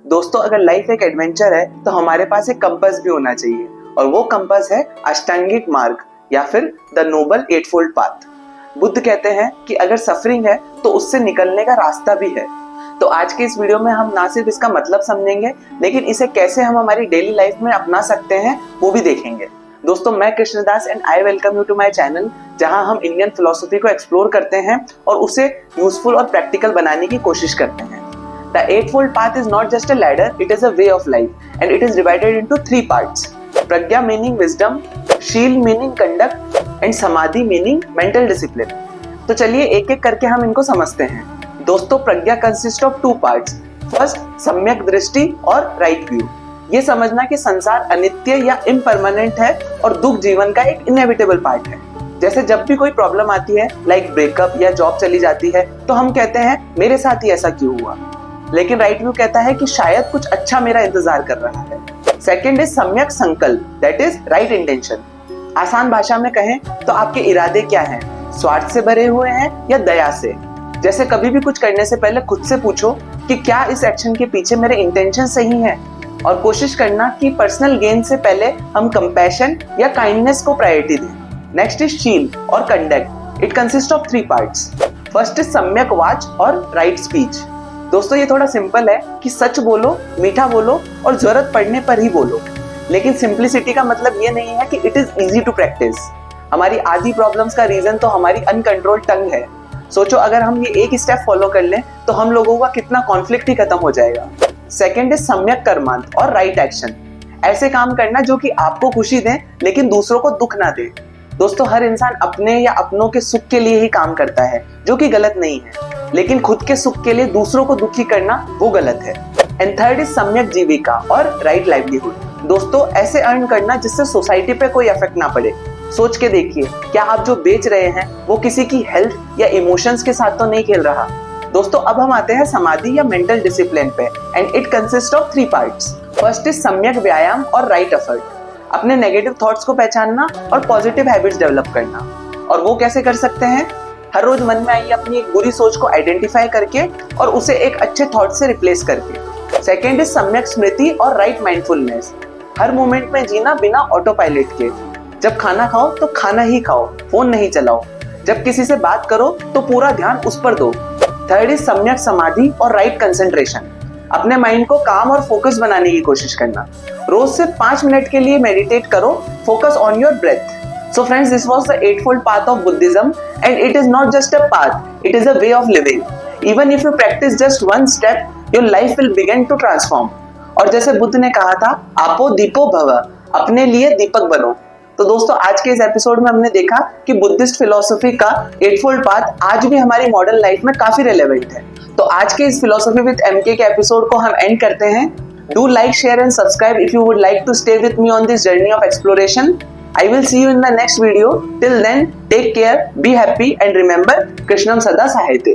दोस्तों अगर लाइफ एक एडवेंचर है तो हमारे पास एक कंपास भी होना चाहिए और वो कंपास है अष्टांगिक मार्ग या फिर द नोबल एटफोल्ड पाथ। बुद्ध कहते हैं कि अगर सफरिंग है तो उससे निकलने का रास्ता भी है। तो आज के इस वीडियो में हम ना सिर्फ इसका मतलब समझेंगे लेकिन इसे कैसे हम हमारी डेली लाइफ में अपना सकते हैं वो भी देखेंगे। दोस्तों मैं Krishnadas and I welcome you to my channel, जहां हम इंडियन फिलॉसफी को एक्सप्लोर करते हैं और उसे यूजफुल और प्रैक्टिकल बनाने की कोशिश करते हैं। The Eightfold Path is not just a ladder, it is a way of life and it is divided into 3 parts. Pragya meaning wisdom, Sheel meaning conduct and Samadhi meaning mental discipline. तो चलिए एक एक करके हम इनको समझते हैं। दोस्तों प्रज्ञा कंसिस्ट ऑफ 2 पार्ट्स। फर्स्ट सम्यक दृष्टि और राइट व्यू। ये समझना कि संसार अनित्य या इम्परमानेंट है और दुख जीवन का एक इनएविटेबल पार्ट है। जैसे जब भी कोई प्रॉब्लम आती है लाइक ब्रेकअप या जॉब चली जाती है तो हम कहते हैं मेरे साथ ही ऐसा क्यों हुआ, लेकिन राइट व्यू कहता है कि शायद कुछ अच्छा मेरा इंतजार कर रहा है। सेकंड इज सम्यक संकल्प, दैट इज राइट इंटेंशन। आसान भाषा में कहें तो आपके इरादे क्या हैं, स्वार्थ से भरे हुए हैं या दया से। जैसे कभी भी कुछ करने से पहले खुद से पूछो कि क्या इस एक्शन के पीछे मेरे इंटेंशन सही हैं, और कोशिश करना कि पर्सनल गेन से पहले हम कंपैशन या काइंडनेस को प्रायोरिटी दें। नेक्स्ट इज शील और conduct. It consist of 3 parts. First is सम्यक वाच और राइट स्पीच। दोस्तों ये थोड़ा सिंपल है कि सच बोलो, मीठा बोलो और जरूरत पड़ने पर ही बोलो, लेकिन सिंप्लिसिटी का मतलब ये नहीं है कि it is easy to practice. हमारी आधी प्रॉब्लम्स का रीजन तो हमारी अनकंट्रोल्ड टंग है। सोचो अगर हम ये एक स्टेप फॉलो कर लें तो हम लोगों का कितना कॉन्फ्लिक्ट ही खत्म हो जाएगा। सेकंड इज सम्यक कर्मांत और राइट एक्शन। ऐसे काम करना जो कि आपको खुशी दें लेकिन दूसरों को दुख ना दे। दोस्तों हर इंसान अपने या अपनों के सुख के लिए ही काम करता है, जो कि गलत नहीं है, लेकिन खुद के सुख के लिए दूसरों को दुखी करना वो गलत है। एंड थर्ड इज सम्यक जीविका और राइट लाइवलीहुड। दोस्तों ऐसे अर्न करना जिससे सोसाइटी पे कोई इफेक्ट ना पड़े। सोच के देखिए, क्या आप जो बेच रहे हैं वो किसी की हेल्थ या इमोशंस के साथ तो नहीं खेल रहा। दोस्तों अब हम आते हैं समाधि या मेंटल डिसिप्लिन पे, and it consist of 3 parts. First is सम्यक व्यायाम और राइट एफर्ट। अपने नेगेटिव थॉट्स को पहचानना और पॉजिटिव हैबिट्स डेवलप करना। और वो कैसे कर सकते हैं? हर रोज मन में आई अपनी एक बुरी सोच को आइडेंटिफाई करके और उसे एक अच्छे थॉट से रिप्लेस करके। सेकेंड इज सम्यक स्मृति और राइट माइंडफुलनेस। हर मोमेंट में जीना बिना ऑटो पायलट के। जब खाना खाओ तो खाना ही खाओ, फोन नहीं चलाओ। जब किसी से बात करो तो पूरा ध्यान उस पर दो। थर्ड इज सम्यक समाधि और राइट कंसंट्रेशन। अपने माइंड को काम और फोकस बनाने की कोशिश करना। रोज सिर्फ 5 मिनट के लिए मेडिटेट करो, focus on your breath. So friends, this was the Eightfold Path of Buddhism, and it is not just a path, it is a way of living. Even if you practice just one step, your life will begin to transform. और जैसे बुद्ध ने कहा था, आपो दीपो भव, अपने लिए दीपक बनो। तो दोस्तों आज के इस एपिसोड में हमने देखा कि बुद्धिस्ट फिलोसफी का एटफोल्ड पाथ आज भी हमारी मॉडर्न लाइफ में काफी रेलेवेंट है। तो आज के इस फिलोसफी विद एमके के एपिसोड को हम एंड करते हैं। Do like, share and subscribe if you would like to stay with me on this journey of exploration. I will see you in the next video. Till then, take care, be happy and remember, Krishnam Sada Sahayate.